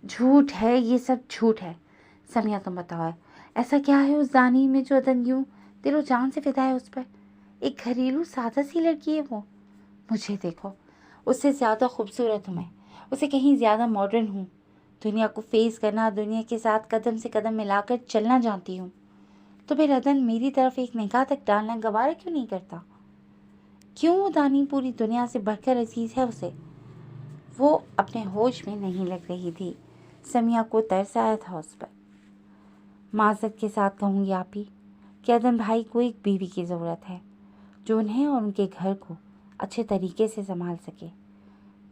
جھوٹ ہے، یہ سب جھوٹ ہے۔ سمیہ تم بتاؤ، ایسا کیا ہے اس دانین میں جو عدن یوں دل و جان سے فدا ہے اس پر؟ ایک گھریلو سادہ سی لڑکی ہے وہ۔ مجھے دیکھو، اس سے زیادہ خوبصورت ہوں میں، اسے کہیں زیادہ ماڈرن ہوں، دنیا کو فیس کرنا، دنیا کے ساتھ قدم سے قدم ملا کر چلنا جانتی ہوں۔ تو پھر عدن میری طرف ایک نگاہ تک ڈالنا گوارا کیوں نہیں کرتا؟ کیوں وہ دانین پوری دنیا سے بڑھ کر عزیز ہے اسے؟ وہ اپنے ہوش میں نہیں لگ رہی تھی۔ سمیہ کو ترس آیا تھا اس پر۔ معذرت کے ساتھ کہوں گی آپ ہی کہ عدن بھائی کو ایک بیوی کی ضرورت ہے جو انہیں اور ان کے گھر کو اچھے طریقے سے سنبھال سکے،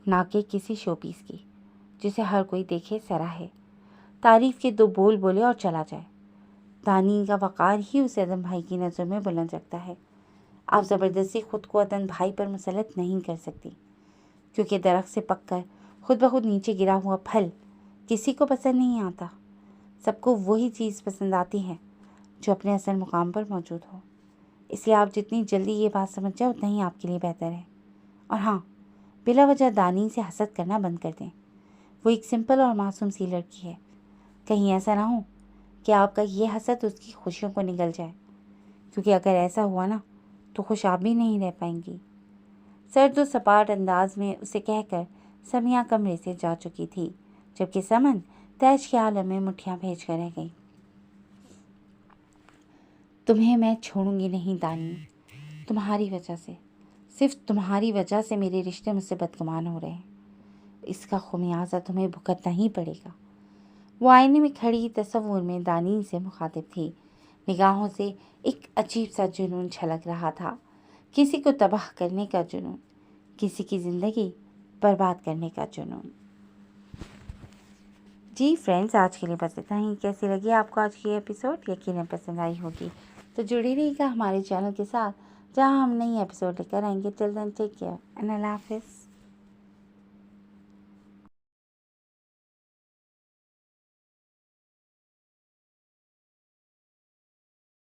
نہ کہ کسی شو پیس کی جسے ہر کوئی دیکھے سراہے، تعریف کے دو بول بولے اور چلا جائے۔ دانین کا وقار ہی اسے عدن بھائی کی نظر میں بلند رکھتا ہے۔ آپ زبردستی خود کو عدن بھائی پر مسلط نہیں کر سکتی، کیونکہ درخت سے پک کر خود بخود نیچے گرا ہوا پھل کسی کو پسند نہیں آتا۔ سب کو وہی چیز پسند آتی ہے جو اپنے اصل مقام پر موجود ہو۔ اس لیے آپ جتنی جلدی یہ بات سمجھ جائیں اتنا ہی آپ کے لیے بہتر ہے۔ اور ہاں، بلا وجہ دانین سے حسد کرنا بند کر دیں۔ وہ ایک سمپل اور معصوم سی لڑکی ہے۔ کہیں ایسا نہ ہو کہ آپ کا یہ حسد اس کی خوشیوں کو نگل جائے، کیونکہ اگر ایسا ہوا نا تو خوش آپ بھی نہیں رہ پائیں گی۔ سرد و سپاٹ انداز میں اسے کہہ کر سمیہ کمرے سے جا چکی تھی، جبکہ سمن تیش کے عالم میں مٹھیاں بھیج کر رہ گئی۔ تمہیں میں چھوڑوں گی نہیں دانین، تمہاری وجہ سے، صرف تمہاری وجہ سے میرے رشتے مجھ سے بدگمان ہو رہے ہیں۔ اس کا خمیازہ تمہیں بھگتنا ہی پڑے گا۔ وہ آئینے میں کھڑی تصور میں دانین سے مخاطب تھی۔ نگاہوں سے ایک عجیب سا جنون چھلک رہا تھا، کسی کو تباہ کرنے کا جنون، کسی کی زندگی برباد کرنے کا جنون۔ جی فرینڈز، آج کے لیے بس اتنا ہی۔ کیسی لگی آپ کو آج کی ایپیسوڈ؟ یقیناً پسند آئی ہوگی، تو جڑی رہی گا ہمارے چینل کے ساتھ جہاں ہم نئی ایپیسوڈ لے کر آئیں گے۔ ٹل دین ٹیک کیئر اینڈ اللہ حافظ۔